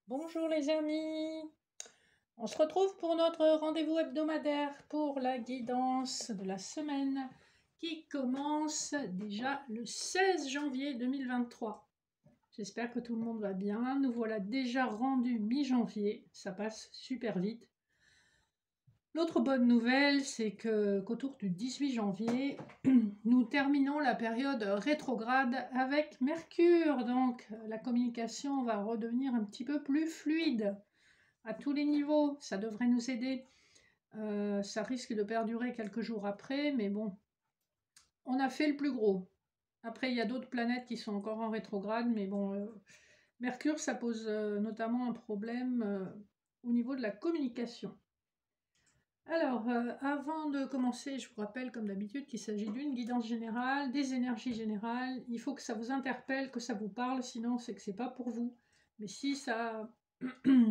Bonjour les amis, on se retrouve pour notre rendez-vous hebdomadaire pour la guidance de la semaine qui commence déjà le 16 janvier 2023. J'espère que tout le monde va bien, nous voilà déjà rendus mi-janvier, ça passe super vite. L'autre bonne nouvelle, c'est qu'autour du 18 janvier, nous terminons la période rétrograde avec Mercure. Donc la communication va redevenir un petit peu plus fluide à tous les niveaux. Ça devrait nous aider. Ça risque de perdurer quelques jours après, mais bon, on a fait le plus gros. Après, il y a d'autres planètes qui sont encore en rétrograde, mais bon, Mercure, ça pose notamment un problème au niveau de la communication. Alors, avant de commencer, je vous rappelle comme d'habitude qu'il s'agit d'une guidance générale, des énergies générales. Il faut que ça vous interpelle, que ça vous parle, sinon c'est que c'est pas pour vous. Mais si ça,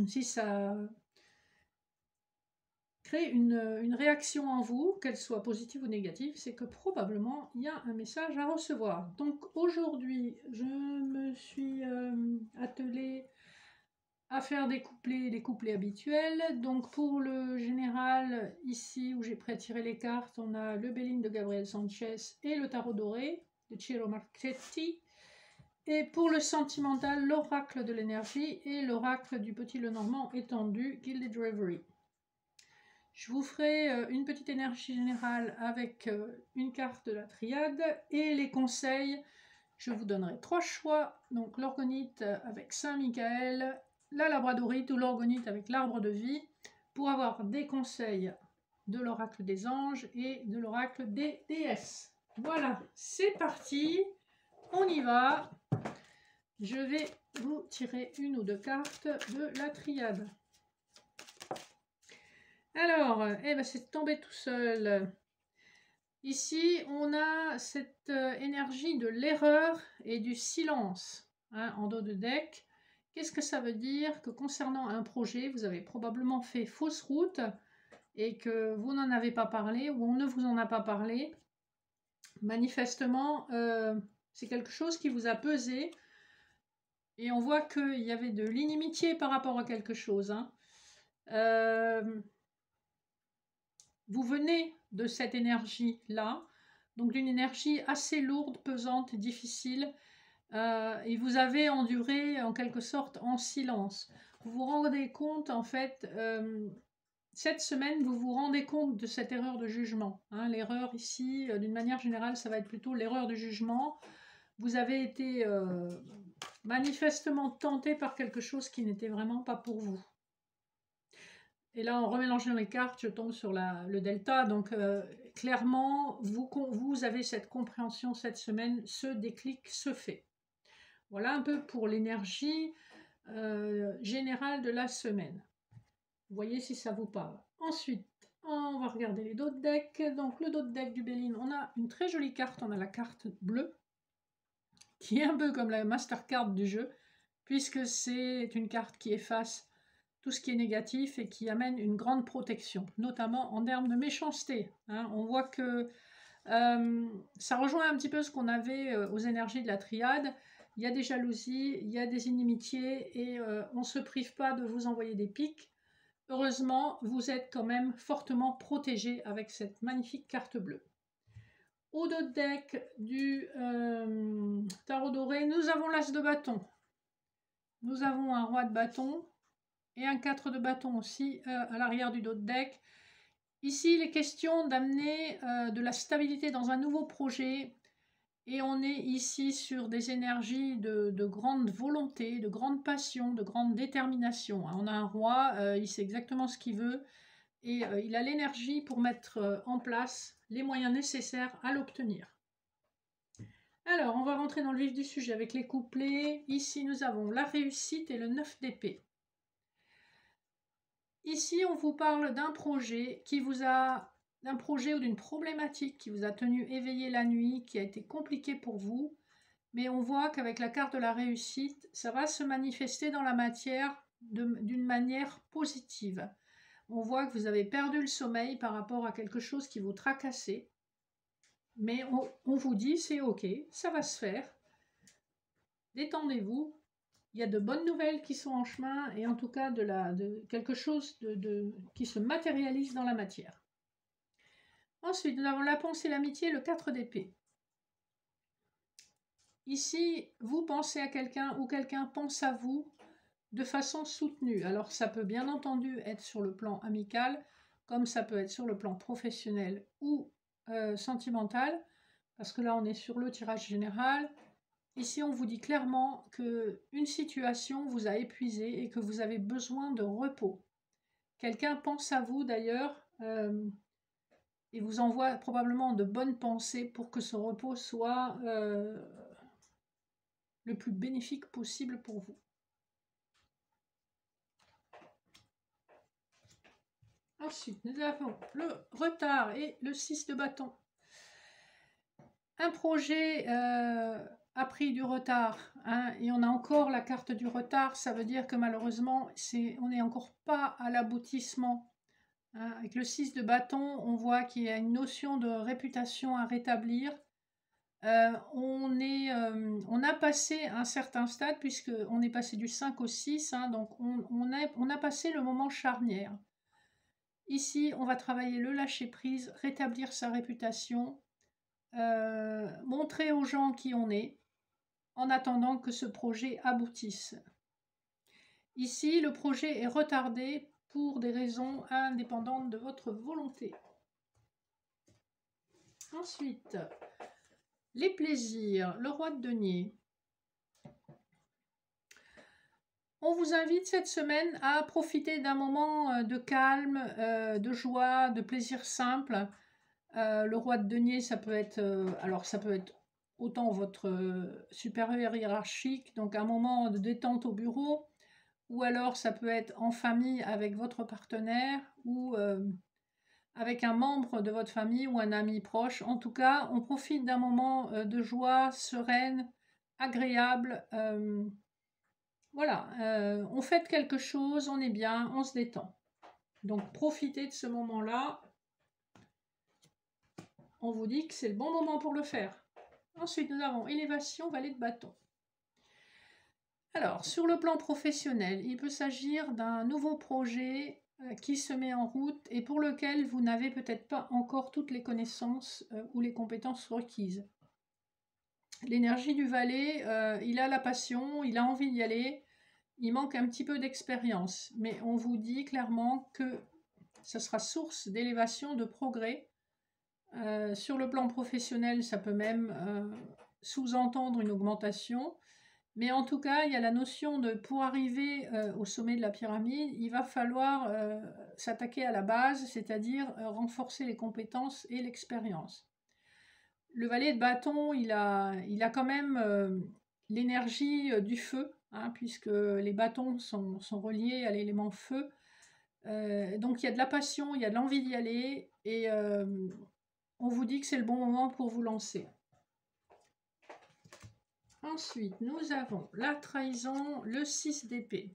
si ça crée une réaction en vous, qu'elle soit positive ou négative, c'est que probablement il y a un message à recevoir. Donc aujourd'hui, je me suis attelée à faire des couplets habituels. Donc pour le général, ici où j'ai pré-tiré les cartes, on a le Béline de Gabriel Sanchez et le tarot doré de Ciro Marchetti. Et pour le sentimental, l'oracle de l'énergie et l'oracle du petit Lenormand étendu, Gilded Reverie. Je vous ferai une petite énergie générale avec une carte de la triade et les conseils. Je vous donnerai 3 choix, donc l'orgonite avec Saint-Michael, la labradorite ou l'orgonite avec l'arbre de vie, pour avoir des conseils de l'oracle des anges et de l'oracle des déesses. Voilà, c'est parti, on y va. Je vais vous tirer une ou deux cartes de la triade. Alors, c'est tombé tout seul. Ici, on a cette énergie de l'erreur et du silence en dos de deck. Qu'est-ce que ça veut dire? Que concernant un projet, vous avez probablement fait fausse route et que vous n'en avez pas parlé ou on ne vous en a pas parlé. Manifestement, c'est quelque chose qui vous a pesé et on voit qu'il y avait de l'inimitié par rapport à quelque chose. Vous venez de cette énergie-là, donc d'une énergie assez lourde, pesante, difficile, et vous avez enduré en quelque sorte en silence. Vous vous rendez compte, en fait, cette semaine, vous vous rendez compte de cette erreur de jugement. L'erreur ici, d'une manière générale, ça va être plutôt l'erreur de jugement. Vous avez été manifestement tenté par quelque chose qui n'était vraiment pas pour vous. Et là, en remélangeant les cartes, je tombe sur le delta. Donc, clairement, vous avez cette compréhension cette semaine, ce déclic se fait. Voilà un peu pour l'énergie générale de la semaine. Vous voyez si ça vous parle. Ensuite, on va regarder les dos de deck. Donc, le dos de deck du Béline, on a une très jolie carte. On a la carte bleue, qui est un peu comme la Mastercard du jeu, puisque c'est une carte qui efface tout ce qui est négatif et qui amène une grande protection, notamment en termes de méchanceté. On voit que ça rejoint un petit peu ce qu'on avait aux énergies de la triade. Il y a des jalousies, il y a des inimitiés et on ne se prive pas de vous envoyer des pics. Heureusement, vous êtes quand même fortement protégé avec cette magnifique carte bleue. Au dos de deck du tarot doré, nous avons l'as de bâton. Nous avons un roi de bâton et un 4 de bâton aussi à l'arrière du dos de deck. Ici, il est question d'amener de la stabilité dans un nouveau projet et on est ici sur des énergies de grande volonté, de grande passion, de grande détermination. On a un roi, il sait exactement ce qu'il veut et il a l'énergie pour mettre en place les moyens nécessaires à l'obtenir. Alors, on va rentrer dans le vif du sujet avec les couplets. Ici, nous avons la réussite et le 9 d'épée. Ici, on vous parle d'un projet d'un projet ou d'une problématique qui vous a tenu éveillé la nuit, qui a été compliqué pour vous, mais on voit qu'avec la carte de la réussite, ça va se manifester dans la matière d'une manière positive. On voit que vous avez perdu le sommeil par rapport à quelque chose qui vous tracassait, mais on vous dit c'est ok, ça va se faire, détendez-vous. il y a de bonnes nouvelles qui sont en chemin et en tout cas de quelque chose qui se matérialise dans la matière. Ensuite, nous avons la pensée, l'amitié, le 4 d'épée. Ici, vous pensez à quelqu'un ou quelqu'un pense à vous de façon soutenue. Alors, ça peut bien entendu être sur le plan amical, comme ça peut être sur le plan professionnel ou sentimental, parce que là, on est sur le tirage général. Ici, on vous dit clairement qu'une situation vous a épuisé et que vous avez besoin de repos. Quelqu'un pense à vous d'ailleurs et vous envoie probablement de bonnes pensées pour que ce repos soit le plus bénéfique possible pour vous. Ensuite, nous avons le retard et le 6 de bâton. Un projet a pris du retard, hein, et on a encore la carte du retard, ça veut dire que malheureusement, on n'est encore pas à l'aboutissement. Hein. Avec le 6 de bâton, on voit qu'il y a une notion de réputation à rétablir. On a passé un certain stade, puisqu'on est passé du 5 au 6, hein, donc on a passé le moment charnière. Ici, on va travailler le lâcher-prise, rétablir sa réputation, montrer aux gens qui on est, en attendant que ce projet aboutisse. Ici, le projet est retardé pour des raisons indépendantes de votre volonté. Ensuite, les plaisirs, le roi de denier. On vous invite cette semaine à profiter d'un moment de calme, de joie, de plaisir simple. Le roi de denier, ça peut être, ça peut être autant votre supérieur hiérarchique, donc un moment de détente au bureau, ou alors ça peut être en famille avec votre partenaire, ou avec un membre de votre famille ou un ami proche. En tout cas, on profite d'un moment de joie sereine, agréable. Voilà, on fête quelque chose, on est bien, on se détend. Donc profitez de ce moment-là. On vous dit que c'est le bon moment pour le faire. Ensuite, nous avons élévation, valet de bâton. Alors, sur le plan professionnel, il peut s'agir d'un nouveau projet qui se met en route et pour lequel vous n'avez peut-être pas encore toutes les connaissances ou les compétences requises. L'énergie du valet, il a la passion, il a envie d'y aller, il manque un petit peu d'expérience, mais on vous dit clairement que ce sera source d'élévation, de progrès. Sur le plan professionnel, ça peut même sous-entendre une augmentation. Mais en tout cas, il y a la notion de, pour arriver au sommet de la pyramide, il va falloir s'attaquer à la base, c'est-à-dire renforcer les compétences et l'expérience. Le valet de bâton, il a quand même l'énergie du feu, hein, puisque les bâtons sont reliés à l'élément feu. Donc il y a de la passion, il y a de l'envie d'y aller, et on vous dit que c'est le bon moment pour vous lancer. Ensuite, nous avons la trahison, le 6 d'épée.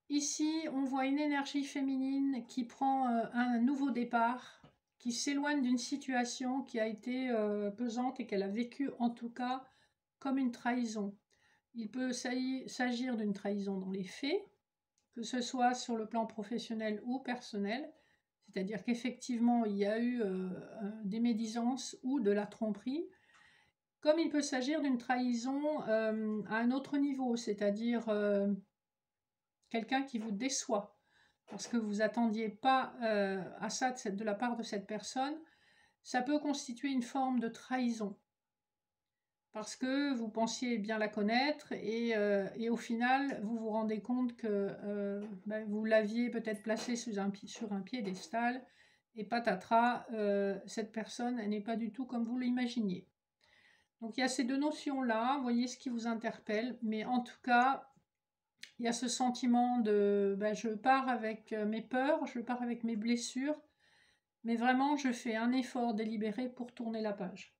Ici, on voit une énergie féminine qui prend un nouveau départ, qui s'éloigne d'une situation qui a été pesante et qu'elle a vécue en tout cas comme une trahison. Il peut s'agir d'une trahison dans les faits, que ce soit sur le plan professionnel ou personnel, c'est-à-dire qu'effectivement il y a eu des médisances ou de la tromperie, comme il peut s'agir d'une trahison à un autre niveau, c'est-à-dire quelqu'un qui vous déçoit, parce que vous n'attendiez pas à ça de la part de cette personne. Ça peut constituer une forme de trahison, parce que vous pensiez bien la connaître, et au final, vous vous rendez compte que vous l'aviez peut-être placée sur un piédestal, et patatras, cette personne, elle n'est pas du tout comme vous l'imaginiez. Donc il y a ces deux notions-là, voyez ce qui vous interpelle, mais en tout cas, il y a ce sentiment de je pars avec mes peurs, je pars avec mes blessures, mais vraiment je fais un effort délibéré pour tourner la page.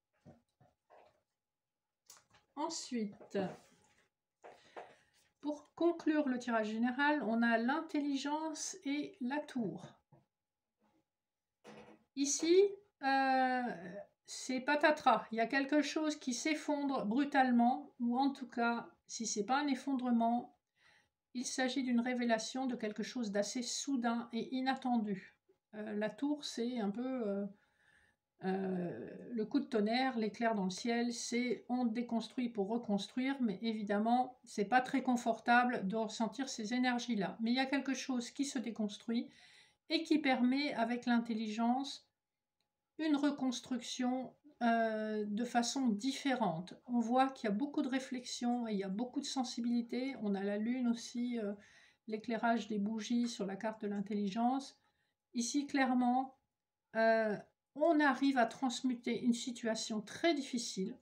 Ensuite, pour conclure le tirage général, on a l'intelligence et la tour. Ici, c'est patatras, il y a quelque chose qui s'effondre brutalement, ou en tout cas, si ce n'est pas un effondrement, il s'agit d'une révélation de quelque chose d'assez soudain et inattendu. La tour, c'est un peu le coup de tonnerre, l'éclair dans le ciel, c'est on déconstruit pour reconstruire, mais évidemment, c'est pas très confortable de ressentir ces énergies-là. Mais il y a quelque chose qui se déconstruit et qui permet, avec l'intelligence, une reconstruction de façon différente. On voit qu'il y a beaucoup de réflexion et il y a beaucoup de sensibilité. On a la lune aussi, l'éclairage des bougies sur la carte de l'intelligence. Ici, clairement, on arrive à transmuter une situation très difficile,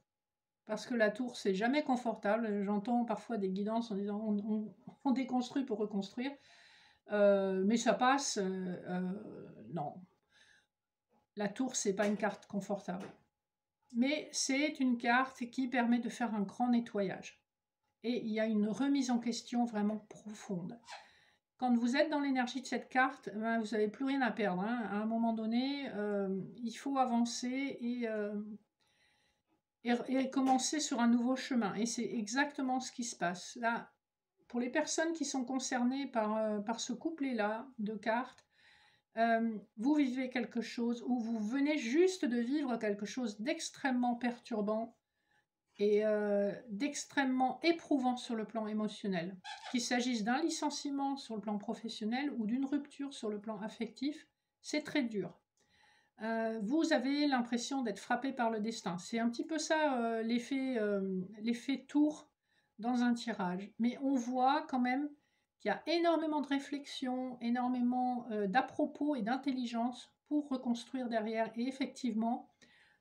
parce que la tour, c'est jamais confortable. J'entends parfois des guidances en disant on déconstruit pour reconstruire, mais ça passe. Non, la tour, c'est pas une carte confortable. Mais c'est une carte qui permet de faire un grand nettoyage. Et il y a une remise en question vraiment profonde. Quand vous êtes dans l'énergie de cette carte, ben, vous n'avez plus rien à perdre. Hein. À un moment donné, il faut avancer et commencer sur un nouveau chemin. Et c'est exactement ce qui se passe. Là, pour les personnes qui sont concernées par ce couplet-là de cartes, vous vivez quelque chose ou vous venez juste de vivre quelque chose d'extrêmement perturbant et d'extrêmement éprouvant sur le plan émotionnel. Qu'il s'agisse d'un licenciement sur le plan professionnel ou d'une rupture sur le plan affectif, c'est très dur. Vous avez l'impression d'être frappé par le destin. C'est un petit peu ça l'effet tour dans un tirage. Mais on voit quand même qu'il y a énormément de réflexion, énormément d'à-propos et d'intelligence pour reconstruire derrière. Et effectivement,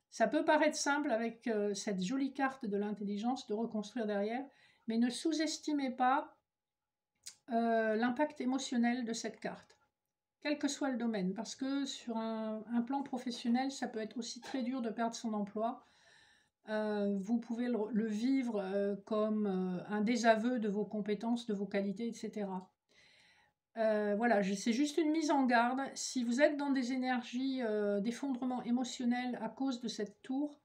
ça peut paraître simple avec cette jolie carte de l'intelligence de reconstruire derrière, mais ne sous-estimez pas l'impact émotionnel de cette carte, quel que soit le domaine, parce que sur un plan professionnel, ça peut être aussi très dur de perdre son emploi. Vous pouvez le vivre comme un désaveu de vos compétences, de vos qualités, etc. Voilà, c'est juste une mise en garde. Si vous êtes dans des énergies d'effondrement émotionnel à cause de cette tour,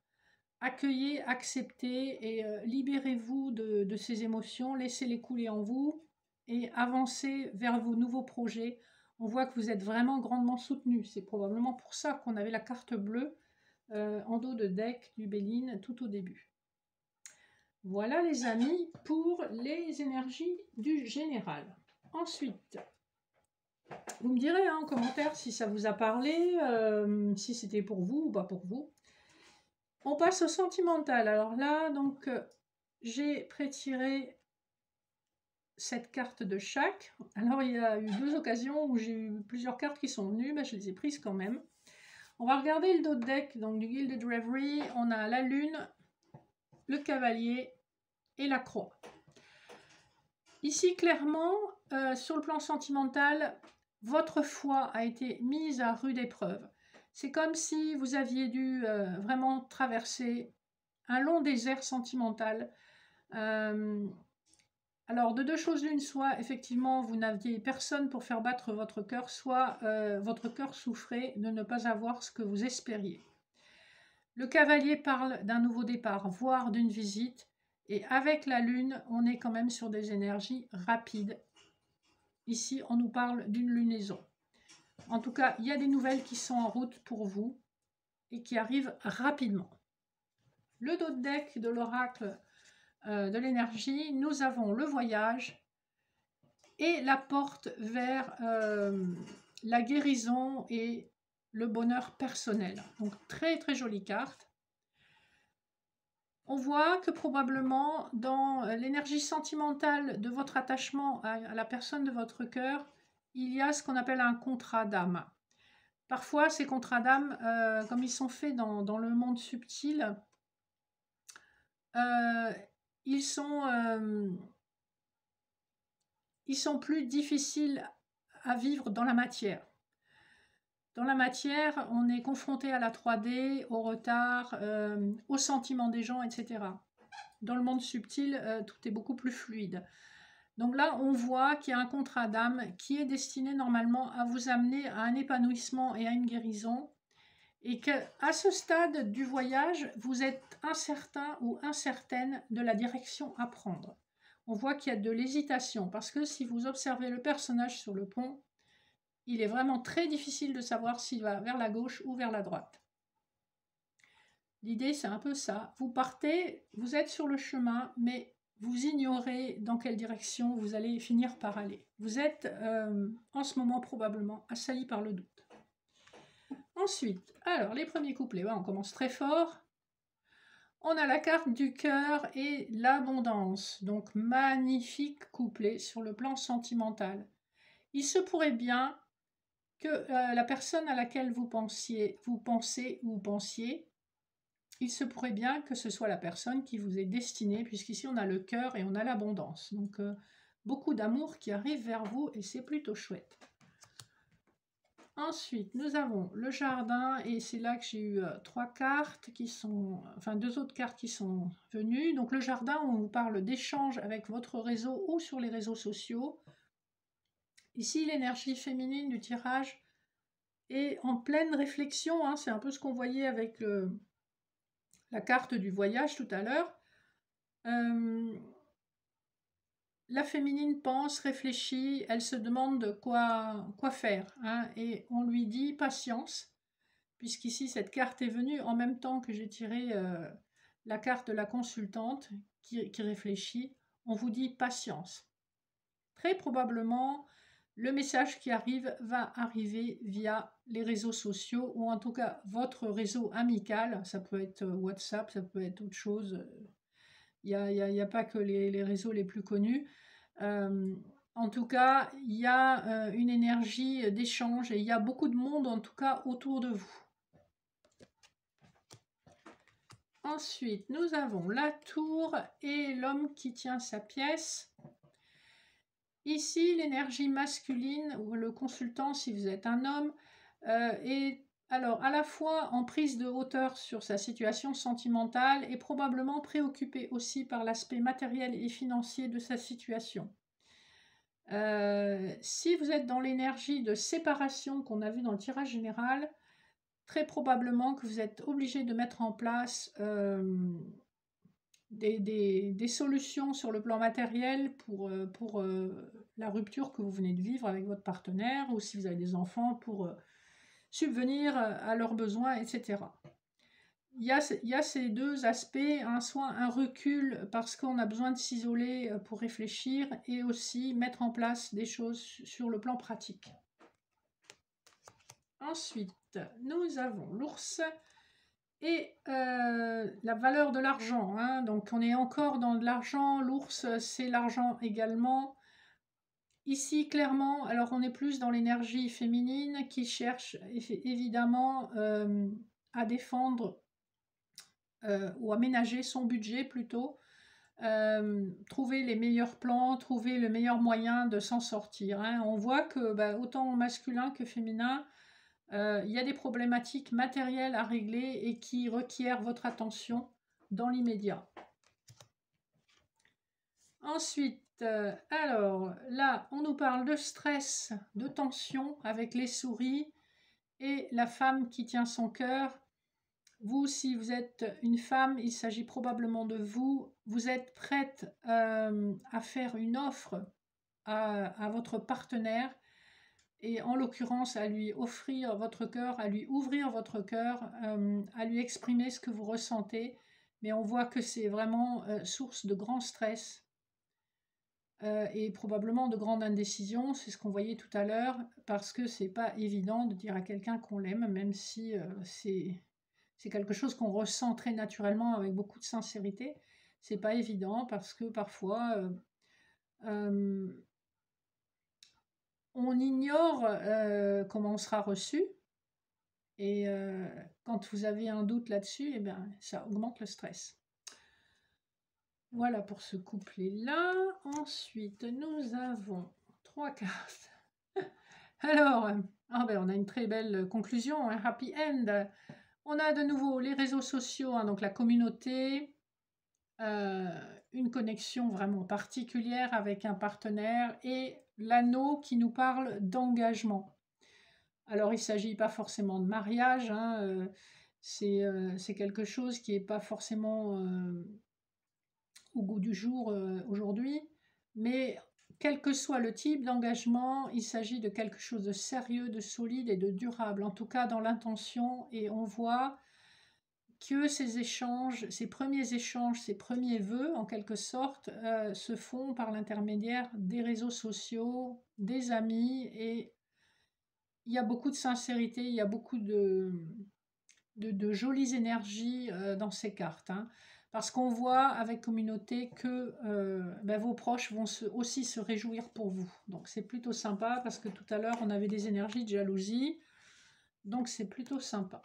accueillez, acceptez et libérez-vous de ces émotions, laissez-les couler en vous et avancez vers vos nouveaux projets. On voit que vous êtes vraiment grandement soutenu. C'est probablement pour ça qu'on avait la carte bleue en dos de deck du Béline tout au début. Voilà les amis pour les énergies du général. Ensuite, vous me direz en commentaire si ça vous a parlé, si c'était pour vous ou pas pour vous. On passe au sentimental. Alors là, donc, j'ai prétiré cette carte de chaque. Alors, il y a eu 2 occasions où j'ai eu plusieurs cartes qui sont venues, mais je les ai prises quand même. On va regarder le dos de deck, donc du Gilded Reverie. On a la lune, le cavalier et la croix. Ici, clairement, sur le plan sentimental, votre foi a été mise à rude épreuve. C'est comme si vous aviez dû vraiment traverser un long désert sentimental. Alors, de 2 choses l'une, soit effectivement vous n'aviez personne pour faire battre votre cœur, soit votre cœur souffrait de ne pas avoir ce que vous espériez. Le cavalier parle d'un nouveau départ, voire d'une visite, et avec la lune, on est quand même sur des énergies rapides. Ici, on nous parle d'une lunaison. En tout cas, il y a des nouvelles qui sont en route pour vous et qui arrivent rapidement. Le dos de deck de l'oracle de l'énergie, nous avons le voyage et la porte vers la guérison et le bonheur personnel. Donc très très jolie carte. On voit que probablement dans l'énergie sentimentale de votre attachement à la personne de votre cœur, il y a ce qu'on appelle un contrat d'âme. Parfois, ces contrats d'âme, comme ils sont faits dans le monde subtil, ils sont plus difficiles à vivre dans la matière. Dans la matière, on est confronté à la 3D, au retard, aux sentiments des gens, etc. Dans le monde subtil, tout est beaucoup plus fluide. Donc là, on voit qu'il y a un contrat d'âme qui est destiné normalement à vous amener à un épanouissement et à une guérison, et qu'à ce stade du voyage, vous êtes incertain ou incertaine de la direction à prendre. on voit qu'il y a de l'hésitation, parce que si vous observez le personnage sur le pont, il est vraiment très difficile de savoir s'il va vers la gauche ou vers la droite. L'idée, c'est un peu ça. Vous partez, vous êtes sur le chemin, mais vous ignorez dans quelle direction vous allez finir par aller. Vous êtes en ce moment probablement assailli par le doute. Ensuite, alors les premiers couplets, on commence très fort. On a la carte du cœur et l'abondance, donc magnifique couplet sur le plan sentimental. Il se pourrait bien que la personne à laquelle vous pensez, il se pourrait bien que ce soit la personne qui vous est destinée, puisqu'ici on a le cœur et on a l'abondance. Donc beaucoup d'amour qui arrive vers vous et c'est plutôt chouette. Ensuite, nous avons le jardin et c'est là que j'ai eu 3 cartes qui sont, enfin 2 autres cartes qui sont venues. Donc le jardin, on vous parle d'échanges avec votre réseau ou sur les réseaux sociaux. Ici, l'énergie féminine du tirage est en pleine réflexion, hein, c'est un peu ce qu'on voyait avec la carte du voyage tout à l'heure. La féminine pense, réfléchit, elle se demande quoi faire, hein, et on lui dit patience, puisqu'ici cette carte est venue en même temps que j'ai tiré la carte de la consultante qui réfléchit. On vous dit patience. Très probablement, le message qui arrive va arriver via les réseaux sociaux, ou en tout cas votre réseau amical. Ça peut être WhatsApp, ça peut être autre chose. Il n'y a pas que les réseaux les plus connus. En tout cas, il y a une énergie d'échange et il y a beaucoup de monde, en tout cas, autour de vous. Ensuite, nous avons la tour et l'homme qui tient sa pièce. Ici, l'énergie masculine, ou le consultant, si vous êtes un homme, est alors à la fois en prise de hauteur sur sa situation sentimentale et probablement préoccupé aussi par l'aspect matériel et financier de sa situation. Si vous êtes dans l'énergie de séparation qu'on a vu dans le tirage général, très probablement que vous êtes obligé de mettre en place des solutions sur le plan matériel pour la rupture que vous venez de vivre avec votre partenaire, ou si vous avez des enfants, pour subvenir à leurs besoins, etc. Il y a ces deux aspects, hein, soit un recul parce qu'on a besoin de s'isoler pour réfléchir, et aussi mettre en place des choses sur le plan pratique. Ensuite, nous avons l'ours et la valeur de l'argent, hein. Donc on est encore dans de l'argent, l'ours c'est l'argent également. Ici clairement, alors on est plus dans l'énergie féminine qui cherche évidemment à défendre ou aménager son budget plutôt, trouver les meilleurs plans, trouver le meilleur moyen de s'en sortir, hein. On voit que autant masculin que féminin, il y a des problématiques matérielles à régler et qui requièrent votre attention dans l'immédiat. Ensuite, alors là, on nous parle de stress, de tension avec les souris et la femme qui tient son cœur. Vous, si vous êtes une femme, il s'agit probablement de vous. Vous êtes prête à faire une offre à votre partenaire, et en l'occurrence à lui offrir votre cœur, à lui ouvrir votre cœur, à lui exprimer ce que vous ressentez. Mais on voit que c'est vraiment source de grand stress et probablement de grande indécision. C'est ce qu'on voyait tout à l'heure, parce que c'est pas évident de dire à quelqu'un qu'on l'aime, même si c'est quelque chose qu'on ressent très naturellement avec beaucoup de sincérité. C'est pas évident parce que parfois on ignore comment on sera reçu, et quand vous avez un doute là-dessus, eh bien, ça augmente le stress. Voilà pour ce couplet-là. Ensuite, nous avons 3 cartes. Alors, on a une très belle conclusion, un happy end. On a de nouveau les réseaux sociaux, hein, donc la communauté, une connexion vraiment particulière avec un partenaire, et l'anneau qui nous parle d'engagement. Alors, il ne s'agit pas forcément de mariage, hein, c'est quelque chose qui n'est pas forcément au goût du jour aujourd'hui. Mais quel que soit le type d'engagement, il s'agit de quelque chose de sérieux, de solide et de durable, en tout cas dans l'intention. Et on voit que ces échanges, ces premiers échanges, ces premiers vœux, en quelque sorte, se font par l'intermédiaire des réseaux sociaux, des amis, et il y a beaucoup de sincérité, il y a beaucoup de jolies énergies dans ces cartes, hein. Parce qu'on voit avec communauté que ben, vos proches vont aussi se réjouir pour vous. Donc c'est plutôt sympa parce que tout à l'heure on avait des énergies de jalousie. Donc c'est plutôt sympa.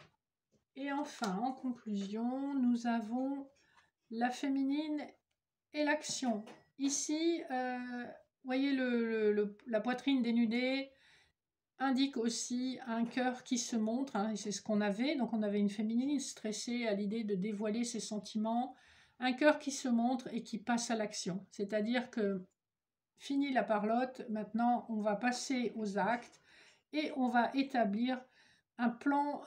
Et enfin, en conclusion, nous avons la féminine et l'action. Ici, voyez la poitrine dénudée indique aussi un cœur qui se montre, hein, et c'est ce qu'on avait. Donc on avait une féminine stressée à l'idée de dévoiler ses sentiments, un cœur qui se montre et qui passe à l'action. C'est-à-dire que fini la parlotte, maintenant on va passer aux actes et on va établir un plan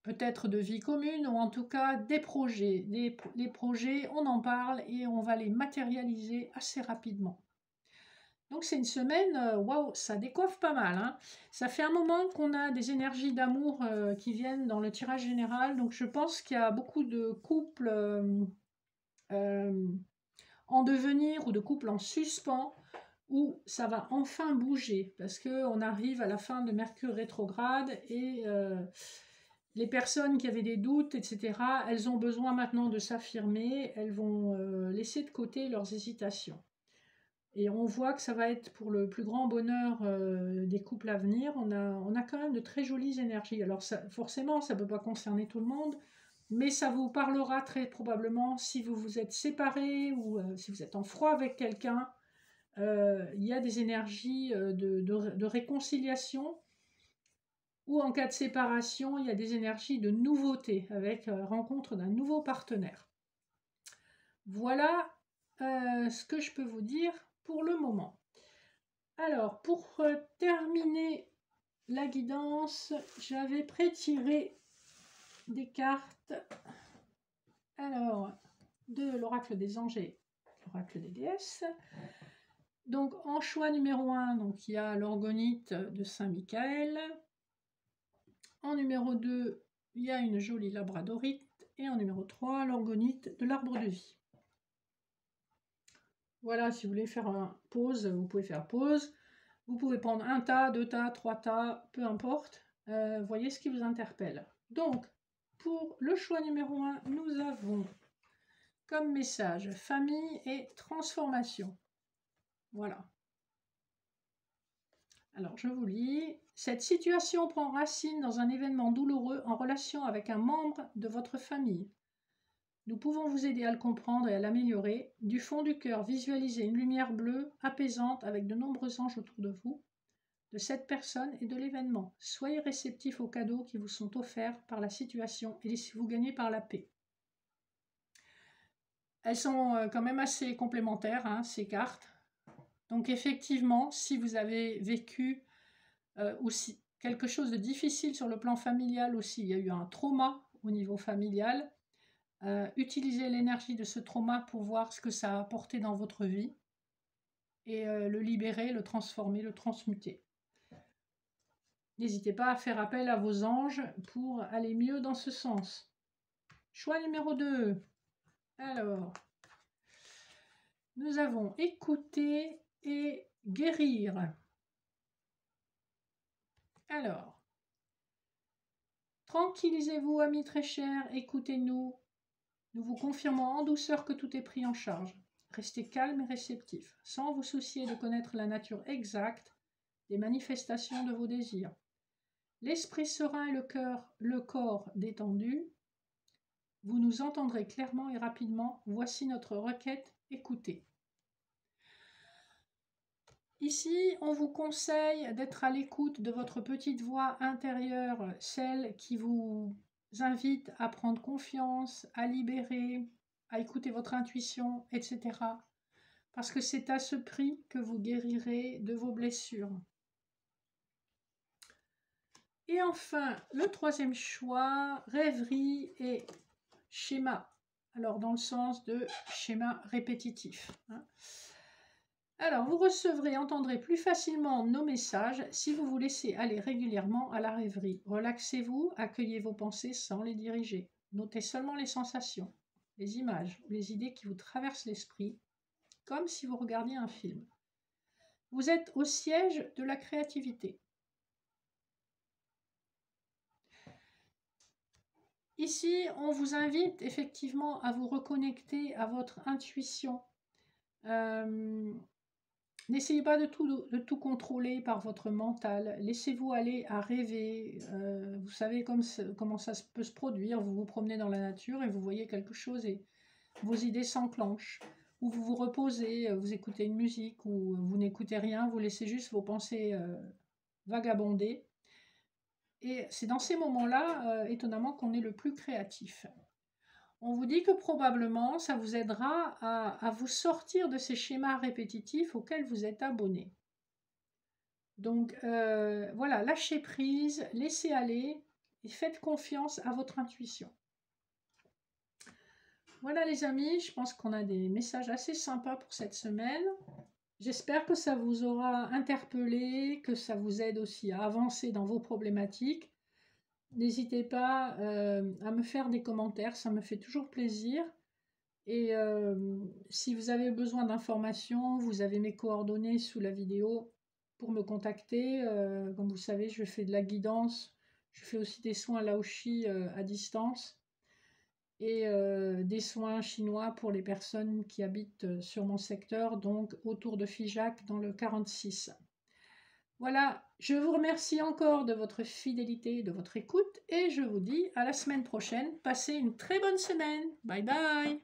peut-être de vie commune ou en tout cas des projets. Les projets, on en parle et on va les matérialiser assez rapidement. Donc c'est une semaine, waouh, ça décoiffe pas mal, hein. Ça fait un moment qu'on a des énergies d'amour qui viennent dans le tirage général, donc je pense qu'il y a beaucoup de couples en devenir ou de couples en suspens où ça va enfin bouger parce qu'on arrive à la fin de Mercure rétrograde et les personnes qui avaient des doutes, etc., elles ont besoin maintenant de s'affirmer, elles vont laisser de côté leurs hésitations. Et on voit que ça va être pour le plus grand bonheur des couples à venir. On a quand même de très jolies énergies. Alors forcément, ça ne peut pas concerner tout le monde, mais ça vous parlera très probablement si vous vous êtes séparés ou si vous êtes en froid avec quelqu'un. Il y a des énergies de réconciliation, ou en cas de séparation, il y a des énergies de nouveauté avec rencontre d'un nouveau partenaire. Voilà ce que je peux vous dire pour le moment. Alors, pour terminer la guidance, j'avais prétiré des cartes. Alors, de l'oracle des anges et l'oracle des déesses. Donc, en choix numéro 1, donc, il y a l'orgonite de Saint-Michael. En numéro 2, il y a une jolie labradorite. Et en numéro 3, l'orgonite de l'arbre de vie. Voilà, si vous voulez faire un pause, vous pouvez faire pause. Vous pouvez prendre un tas, 2 tas, 3 tas, peu importe. Voyez ce qui vous interpelle. Donc, pour le choix numéro 1, nous avons comme message famille et transformation. Voilà. Alors, je vous lis. Cette situation prend racine dans un événement douloureux en relation avec un membre de votre famille. Nous pouvons vous aider à le comprendre et à l'améliorer. Du fond du cœur, visualisez une lumière bleue apaisante avec de nombreux anges autour de vous, de cette personne et de l'événement. Soyez réceptifs aux cadeaux qui vous sont offerts par la situation et laissez-vous gagner par la paix. Elles sont quand même assez complémentaires, hein, ces cartes. Donc effectivement, si vous avez vécu aussi quelque chose de difficile sur le plan familial, aussi il y a eu un trauma au niveau familial, utilisez l'énergie de ce trauma pour voir ce que ça a apporté dans votre vie et le libérer, le transformer, le transmuter. N'hésitez pas à faire appel à vos anges pour aller mieux dans ce sens. Choix numéro 2. Alors, nous avons écouter et guérir. Alors, tranquillisez-vous, amis très chers, écoutez-nous. Nous vous confirmons en douceur que tout est pris en charge. Restez calme et réceptif, sans vous soucier de connaître la nature exacte des manifestations de vos désirs. L'esprit serein et le corps détendu, vous nous entendrez clairement et rapidement. Voici notre requête, écoutez. Ici, on vous conseille d'être à l'écoute de votre petite voix intérieure, celle qui vous invite à prendre confiance, à libérer, à écouter votre intuition, etc. Parce que c'est à ce prix que vous guérirez de vos blessures. Et enfin, le troisième choix, rêverie et schéma. Alors, dans le sens de schéma répétitif. Hein. Alors, vous recevrez et entendrez plus facilement nos messages si vous vous laissez aller régulièrement à la rêverie. Relaxez-vous, accueillez vos pensées sans les diriger. Notez seulement les sensations, les images ou les idées qui vous traversent l'esprit, comme si vous regardiez un film. Vous êtes au siège de la créativité. Ici, on vous invite effectivement à vous reconnecter à votre intuition. N'essayez pas de tout contrôler par votre mental. Laissez-vous aller à rêver. Vous savez comment ça peut se produire. Vous vous promenez dans la nature et vous voyez quelque chose et vos idées s'enclenchent. Ou vous vous reposez, vous écoutez une musique ou vous n'écoutez rien, vous laissez juste vos pensées vagabonder. Et c'est dans ces moments-là, étonnamment, qu'on est le plus créatif. On vous dit que probablement, ça vous aidera à vous sortir de ces schémas répétitifs auxquels vous êtes abonné. Donc voilà, lâchez prise, laissez aller et faites confiance à votre intuition. Voilà les amis, je pense qu'on a des messages assez sympas pour cette semaine. J'espère que ça vous aura interpellé, que ça vous aide aussi à avancer dans vos problématiques. N'hésitez pas à me faire des commentaires, ça me fait toujours plaisir. Et si vous avez besoin d'informations, vous avez mes coordonnées sous la vidéo pour me contacter. Comme vous savez, je fais de la guidance, je fais aussi des soins Laoshi à distance et des soins chinois pour les personnes qui habitent sur mon secteur, donc autour de Figeac dans le 46. Voilà, je vous remercie encore de votre fidélité, de votre écoute et je vous dis à la semaine prochaine. Passez une très bonne semaine. Bye bye.